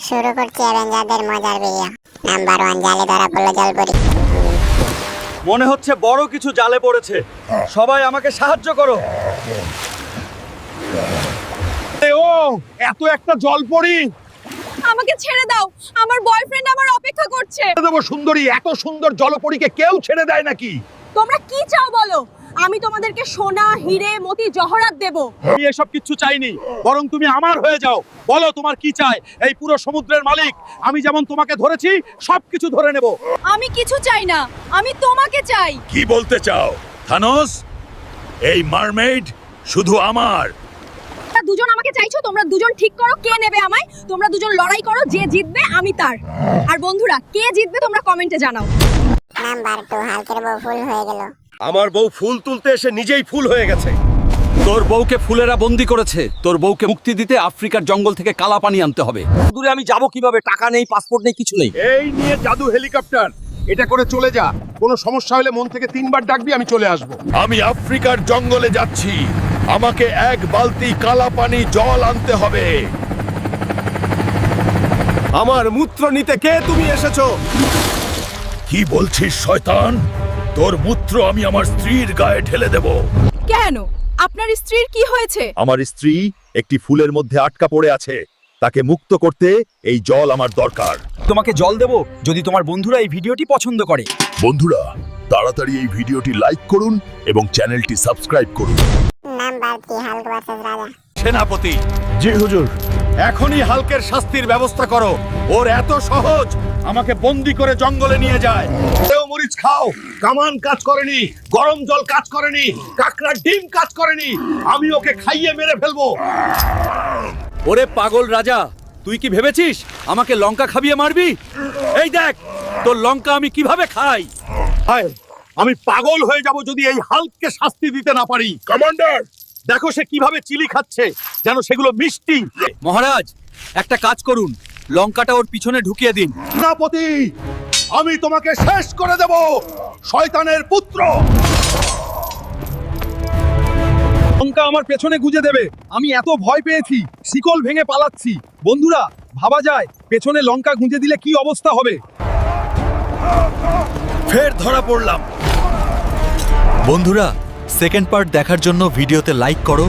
শুরু করছি অ্যাভেঞ্জারদের মজার ভিডিও। নাম্বার 1, জালে ধরা পড়লো জলপরি। মনে হচ্ছে বড় কিছু জালে পড়েছে। সবাই আমাকে সাহায্য করো। ও এত একটা জলপরি আমাকে ছেড়ে দাও, আমার বয়ফ্রেন্ড আমার অপেক্ষা করছে। দেবো সুন্দরী, এত সুন্দর জলপরীকে কেউ ছেড়ে দেয় নাকি? তোমরা কি চাও বলো? আমি তোমাদেরকে সোনা, হিরে, মতি, জহরাত দেব। আমি এসব কিচ্ছু চাইনি, বরং তুমি আমার হয়ে যাও। বলো তোমার কি চাই? এই পুরো সমুদ্রের মালিক আমি, যেমন তোমাকে ধরেছি সবকিছু ধরে নেব। আমি কিছু চাই না, আমি তোমাকে চাই। কি বলতে চাও থানোস? এই মারমেইড শুধু আমার। তোমরা দুজন আমাকে চাইছো, তোমরা দুজন ঠিক করো কে নেবে আমায়। তোমরা দুজন লড়াই করো, যে জিতবে আমি তার। আর বন্ধুরা, কে জিতবে তোমরা কমেন্টে জানাও। নাম্বার 2, হালকের বউ ফুল হয়ে গেল। আমার বউ ফুল তুলতে এসে নিজেই ফুল হয়ে গেছে। তোর বউকে ফুলেরা বন্দি করেছে। তোর বউকে মুক্তি দিতে আফ্রিকার জঙ্গল থেকে কালা পানি আনতে হবে। দূরে আমি যাব কিভাবে? টাকা নেই, পাসপোর্ট নেই, কিছু নেই। এই নিয়ে জাদু হেলিকপ্টার, এটা করে চলে যা। কোনো সমস্যা হলে মন থেকে 3 বার ডাকবি, আমি চলে আসব। আমি আফ্রিকার জঙ্গলে যাচ্ছি। আমাকে 1 বালতি কালা পানি জল আনতে হবে। আমার মূত্র নিতে কে তুমি এসেছো? কি বলছিস শয়তান? তোর মূত্র আমি আমার স্ত্রীর গায়ে ঢেলে দেব। কেন? আপনার স্ত্রীর কি হয়েছে? আমার স্ত্রী একটি ফুলের মধ্যে আটকা পড়ে আছে। তাকে মুক্ত করতে এই জল আমার দরকার। তোমাকে জল দেব যদি তোমার বন্ধুরা এই ভিডিওটি পছন্দ করে। বন্ধুরা, তাড়াতাড়ি এই ভিডিওটি লাইক করুন এবং চ্যানেলটি সাবস্ক্রাইব করুন। নাম্বার 3, হালক ভার্সেস রাজা। সেনাপতি, জি হুজুর। এখনই হালকের শাস্তির ব্যবস্থা করো। ওর এত সহজ আমাকে বন্দি করে জঙ্গলে নিয়ে যায়। কেউ মরিচ খাও, কামান কাজ করেনি, গরম জল কাজ করেনি, কাকড়ার ডিম কাজ করেনি। আমি ওকে খাইয়ে মেরে ফেলবো। ওরে পাগল রাজা, তুই কি ভেবেছিস আমাকে লঙ্কা খাবিয়ে মারবি? এই দেখ তোর লঙ্কা আমি কিভাবে খাই। হায়, আমি পাগল হয়ে যাব যদি এই হাল্ককে শাস্তি দিতে না পারি। কমান্ডার, দেখো সে কিভাবে চিলি খাচ্ছে, যেন সেগুলো মিষ্টি। মহারাজ, একটা কাজ করুন, লঙ্কাটা ওর পিছনে ঢুকিয়ে দিন। সেনাপতি, আমি তোমাকে শেষ করে দেব, শয়তানের পুত্র। লঙ্কা আমার পেছনে গুজে দেবে। আমি এত ভয় পেয়েছি, শিকল ভেঙে পালাচ্ছি। বন্ধুরা, ভাবা যায় পেছনে লঙ্কা গুঁজে দিলে কি অবস্থা হবে। ফের ধরা পড়লাম। বন্ধুরা, সেকেন্ড পার্ট দেখার জন্য ভিডিওতে লাইক করো।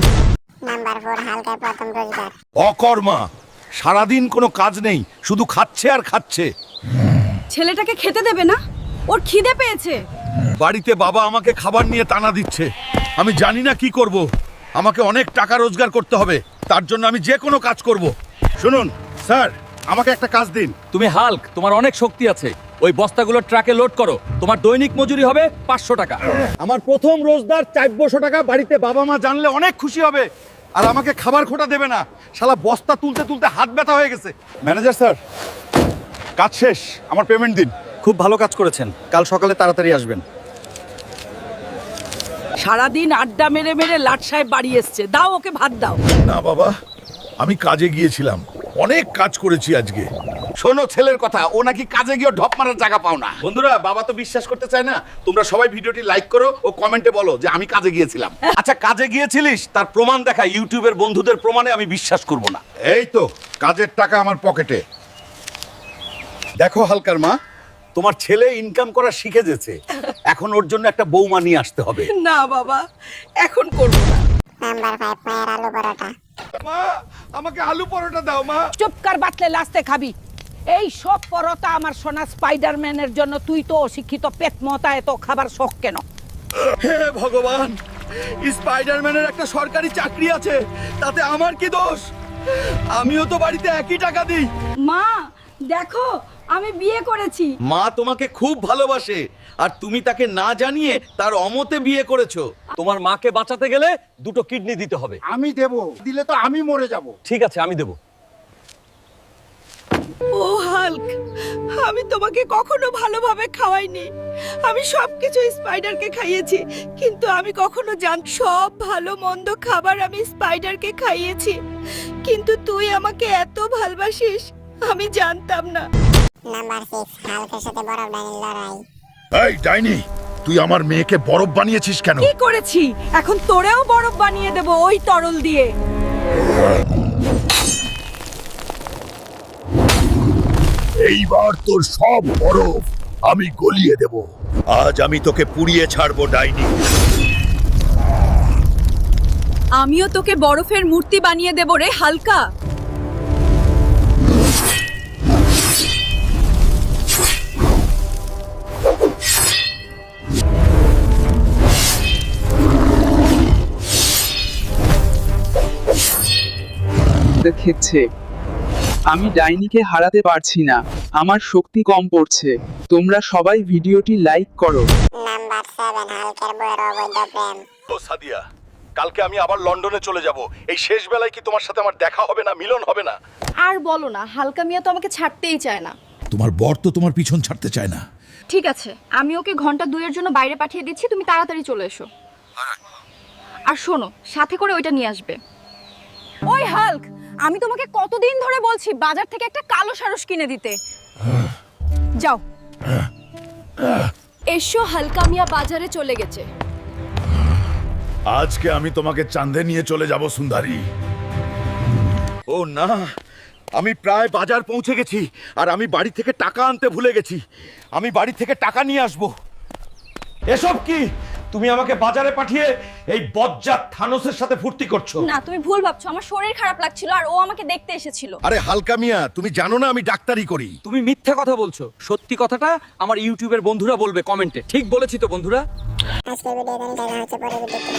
নাম্বার 4, হালকের প্রথম রোজগার। অকর্মা, সারাদিন কোনো কাজ নেই, শুধু খাচ্ছে আর খাচ্ছে। ছেলেটাকে খেতে দেবে না? ওর খিদে পেয়েছে। বাড়িতে বাবা আমাকে খাবার নিয়ে টানা দিচ্ছে। আমি জানি না কি করব। আমাকে অনেক টাকা রোজগার করতে হবে, তার জন্য আমি যে কোনো কাজ করব। শুনুন স্যার, আমাকে একটা কাজ দিন। তুমি হাল্ক, তোমার অনেক শক্তি আছে। ওই বস্তাগুলো ট্রাকে লোড করো। তোমার দৈনিক মজুরি হবে 500 টাকা। আমার প্রথম রোজগার 400 টাকা। বাড়িতে বাবা মা জানলে অনেক খুশি হবে, আর আমাকে খাবার খোটা দেবে না। শালা বস্তা তুলতে তুলতে হাত ব্যথা হয়ে গেছে। ম্যানেজার স্যার, কাজ শেষ, আমার পেমেন্ট দিন। খুব ভালো কাজ করেছেন। কাল সকালে তাড়াতাড়ি আসবেন। সারাদিন আড্ডা মেরে মেরে লাট সাহেব বাড়ি এসছে। দাও ওকে ভাত দাও। না বাবা, আমি কাজে গিয়েছিলাম, অনেক কাজ করেছি আজকে। শোনো ছেলের কথা, ও নাকি কাজে গিয়ে ঢপ মারার জায়গা পাও না। বন্ধুরা, বাবা তো বিশ্বাস করতে চায় না। তোমরা সবাই ভিডিওটি লাইক করো ও কমেন্টে বলো যে আমি কাজে গিয়েছিলাম। আচ্ছা, কাজে গিয়েছিলিস, তার প্রমাণ দেখা। ইউটিউবের বন্ধুদের প্রমাণে আমি বিশ্বাস করব না। এই তো কাজের টাকা আমার পকেটে। দেখো হালকার মা, তোমার ছেলে ইনকাম করা শিখে গেছে। এখন ওর জন্য একটা বৌমা নিয়ে আসতে হবে। না বাবা, এখন করবো না। নাম্বার 5, মায়ের আলু পরোটা। মা আমাকে আলু পরোটা দাও মা। চুপকার বাতলে লাস্তে খাবি। এই সব পরতা আমার সোনা স্পাইডারম্যানের জন্য। তুই তো অশিক্ষিত পেট মতা, এত খাবার শখ কেন? হে ভগবান, স্পাইডারম্যানের একটা সরকারি চাকরি আছে, তাতে আমার কি দোষ? আমিও তো বাড়িতে একই টাকা দিই। মা দেখো, আমি বিয়ে করেছি। মা তোমাকে খুব ভালোবাসে, আর তুমি তাকে না জানিয়ে তার অমতে বিয়ে করেছো। তোমার মাকে বাঁচাতে গেলে 2টো কিডনি দিতে হবে। আমি দেব, দিলে তো আমি মরে যাব। ঠিক আছে, আমি দেব। ও হাল্ক, আমি তোমাকে কখনো ভালোভাবে খাওয়াইনি। আমি সবকিছু স্পাইডারকে খাইয়েছি, কিন্তু আমি কখনো সব ভালো মন্দ খাবার আমি স্পাইডারকে খাইয়েছি, কিন্তু তুই আমাকে এত ভালোবাসিস আমি জানতাম না। নাম্বার 6, হালকের সাথে বরফ ডাইনির লড়াই। এই ডাইনি, তুই আমার মেয়েকে বরফ বানিয়েছিস কেন? কি করেছি? এখন তোরেও বরফ বানিয়ে দেব ওই তরল দিয়ে। এইবার তোর সব বরফ আমি গলিয়ে দেব। আজ আমি তোকে পুড়িয়ে ছাড়বো ডাইনি। আমিও তোকে বরফের মূর্তি বানিয়ে দেব রে হালকা। দেখেছে আমি ডাইনিকে হারাতে পারছি না, আমার শক্তি কম পড়ছে। তোমরা সবাই ভিডিওটি লাইক করো। নাম্বার 7 হালকের বইয়ের অবৈধ প্রেম। ও সাদিয়া, কালকে আমি আবার লন্ডনে চলে যাব। এই শেষ বেলায় কি তোমার সাথে আমার দেখা হবে না, মিলন হবে না? আর বলো না, হালকা মিয়া তো আমাকে ছাড়তেই চায় না। তোমার বর তো তোমার পিছন ছাড়তে চায় না। ঠিক আছে, আমি ওকে ঘন্টা 2-এর জন্য বাইরে পাঠিয়ে দিচ্ছি, তুমি তাড়াতাড়ি চলে এসো। আর শোনো, সাথে করে ওইটা নিয়ে আসবে। ওই হাল্ক, আমি তোমাকে কতদিন ধরে বলছি বাজার থেকে একটা কালো সারস কিনে দিতে। যাও। এসো, হালকা মিয়া বাজারে চলে গেছে। আজকে আমি তোমাকে চাঁদে নিয়ে চলে যাব সুন্দরী। ও না, আমি প্রায় বাজার পৌঁছে গেছি আর আমি বাড়ি থেকে টাকা আনতে ভুলে গেছি। আমি বাড়ি থেকে টাকা নিয়ে আসব। এসব কি? তুমি আমাকে বাজারে পাঠিয়ে এই বজ্জাত থানোসের সাথে ফুর্তি করছো? না, তুমি ভুল ভাবছো। আমার শরীর খারাপ লাগছিল আর ও আমাকে দেখতে এসেছিল। আরে হালকা মিয়া, তুমি জানো না আমি ডাক্তারি করি। তুমি মিথ্যে কথা বলছো। সত্যি কথাটা আমার ইউটিউবের বন্ধুরা বলবে কমেন্টে। ঠিক বলেছি তো বন্ধুরা? আজকের ভিডিও এখানে দেখা হচ্ছে পরের ভিডিওতে।